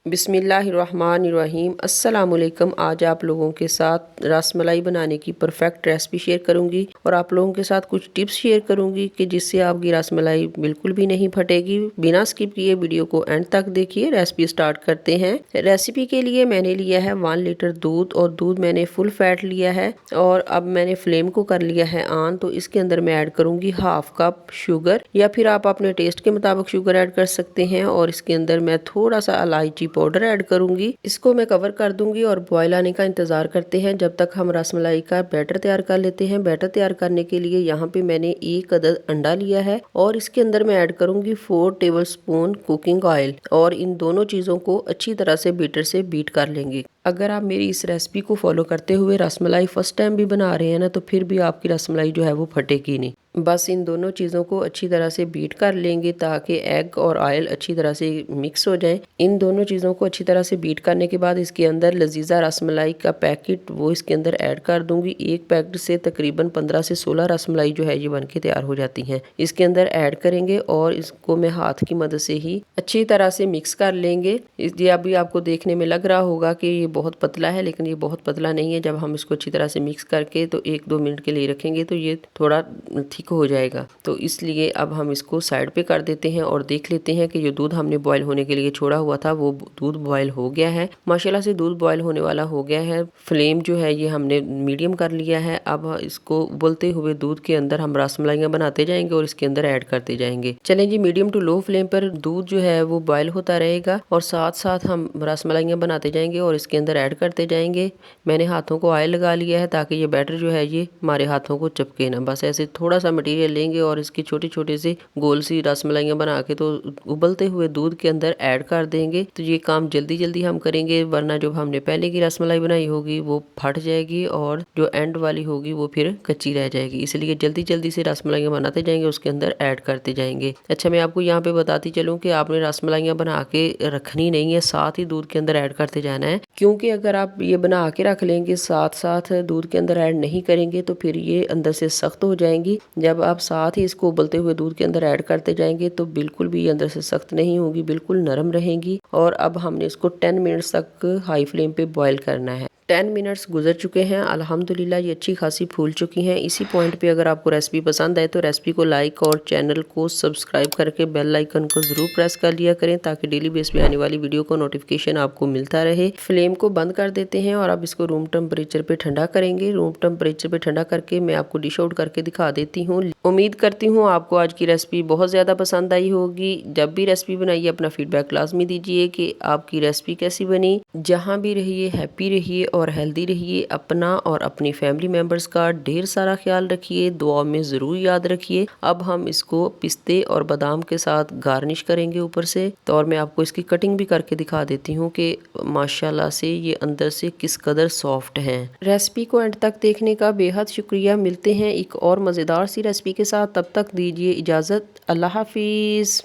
बिस्मिल्लाहिर्रहमानिर्रहीम। अस्सलामुअलैकुम। आज आप लोगों के साथ रसमलाई बनाने की परफेक्ट रेसिपी शेयर करूंगी और आप लोगों के साथ कुछ टिप्स शेयर करूंगी कि जिससे आपकी रसमलाई बिल्कुल भी नहीं फटेगी। बिना स्किप किए वीडियो को एंड तक देखिए। रेसिपी स्टार्ट करते हैं। रेसिपी के लिए मैंने लिया है 1 लीटर दूध और दूध मैंने फुल फैट लिया है और अब मैंने फ्लेम को कर लिया है ऑन। तो इसके अंदर मैं ऐड करूंगी 1/2 कप शुगर या फिर आप अपने टेस्ट के मुताबिक शुगर ऐड कर सकते हैं और इसके अंदर मैं थोड़ा सा इलायची पाउडर ऐड करूंगी। इसको मैं कवर कर दूंगी और बॉयल आने का इंतजार करते हैं जब तक हम रसमलाई का बैटर तैयार कर लेते हैं। बैटर तैयार करने के लिए यहाँ पे मैंने 1 अदद अंडा लिया है और इसके अंदर मैं ऐड करूंगी 4 टेबलस्पून कुकिंग ऑयल और इन दोनों चीजों को अच्छी तरह से बीटर से बीट कर लेंगे। अगर आप मेरी इस रेसिपी को फॉलो करते हुए रसमलाई फर्स्ट टाइम भी बना रहे हैं ना, तो फिर भी आपकी रसमलाई जो है वो फटेगी नहीं। बस इन दोनों चीज़ों को अच्छी तरह से बीट कर लेंगे ताकि एग और ऑयल अच्छी तरह से मिक्स हो जाए। इन दोनों चीज़ों को अच्छी तरह से बीट करने के बाद इसके अंदर लजीजा रसमलाई का पैकेट वो इसके अंदर ऐड कर दूंगी। एक पैकेट से तकरीबन 15 से 16 रसमलाई जो है ये बन के तैयार हो जाती हैं। इसके अंदर ऐड करेंगे और इसको मैं हाथ की मदद से ही अच्छी तरह से मिक्स कर लेंगे। ये अभी आपको देखने में लग रहा होगा कि ये बहुत पतला है, लेकिन ये बहुत पतला नहीं है। जब हम इसको अच्छी तरह से मिक्स करके तो 1-2 मिनट के लिए रखेंगे तो ये थोड़ा थिक हो जाएगा। तो इसलिए अब हम इसको साइड पे कर देते हैं और देख लेते हैं कि जो दूध हमने बॉयल होने के लिए छोड़ा हुआ था वो दूध बॉयल हो गया है। माशाल्लाह से दूध बॉयल होने वाला हो गया है। फ्लेम जो है ये हमने मीडियम कर लिया है। अब इसको उबलते हुए दूध के अंदर हम रसमलाइयाँ बनाते जाएंगे और इसके अंदर ऐड करते जाएंगे। चलें जी, मीडियम टू लो फ्लेम पर दूध जो है वो बॉयल होता रहेगा और साथ साथ हम रसमलाइयाँ बनाते जाएंगे और इसके अंदर ऐड करते जाएंगे। मैंने हाथों को ऑयल लगा लिया है ताकि ये बैटर जो है ये हमारे हाथों को चिपके ना। बस ऐसे थोड़ा सा मटेरियल लेंगे और इसकी छोटे छोटे से गोल सी रसमलाइयाँ बना के तो उबलते हुए दूध के अंदर ऐड कर देंगे। तो ये काम जल्दी जल्दी हम करेंगे, वरना जो हमने पहले की रसमलाई बनाई होगी वो फट जाएगी और जो एंड वाली होगी वो फिर कच्ची रह जाएगी। इसलिए जल्दी जल्दी से रसमलाइयाँ बनाते जाएंगे, उसके अंदर ऐड करते जाएंगे। अच्छा, मैं आपको यहाँ पे बताती चलूँ कि आपने रसमलाइयाँ बना के रखनी नहीं है, साथ ही दूध के अंदर ऐड करते जाना है। क्योंकि अगर आप ये बना के रख लेंगे साथ साथ दूध के अंदर ऐड नहीं करेंगे तो फिर ये अंदर से सख्त हो जाएंगी। जब आप साथ ही इसको उबलते हुए दूध के अंदर ऐड करते जाएंगे तो बिल्कुल भी ये अंदर से सख्त नहीं होगी, बिल्कुल नरम रहेंगी। और अब हमने इसको 10 मिनट्स तक हाई फ्लेम पे बॉयल करना है। 10 मिनट्स गुजर चुके हैं। अल्हम्दुलिल्लाह ये अच्छी खासी फूल चुकी हैं। इसी पॉइंट पे अगर आपको रेसिपी पसंद आए तो रेसिपी को लाइक और चैनल को सब्सक्राइब करके बेल आइकन को ज़रूर प्रेस कर लिया करें ताकि डेली बेस पे आने वाली वीडियो को नोटिफिकेशन आपको मिलता रहे। फ्लेम को बंद कर देते हैं और अब इसको रूम टेम्परेचर पे ठंडा करेंगे। रूम टेम्परेचर पे ठंडा करके मैं आपको डिश आउट करके दिखा देती हूँ। उम्मीद करती हूँ आपको आज की रेसिपी बहुत ज़्यादा पसंद आई होगी। जब भी रेसिपी बनाइए अपना फीडबैक लाजमी दीजिए कि आपकी रेसिपी कैसी बनी। जहाँ भी रहिए हैप्पी रहिए और हेल्दी रहिए। अपना और अपनी फैमिली मेम्बर्स का ढेर सारा ख्याल रखिए, दुआ में ज़रूर याद रखिए। अब हम इसको पिस्ते और बादाम के साथ गार्निश करेंगे ऊपर से। तो और मैं आपको इसकी कटिंग भी करके दिखा देती हूँ कि माशाल्लाह से ये अंदर से किस कदर सॉफ्ट हैं। रेसिपी को एंड तक देखने का बेहद शुक्रिया। मिलते हैं एक और मज़ेदार सी रेसिपी के साथ, तब तक दीजिए इजाज़त। अल्लाह हाफिज़।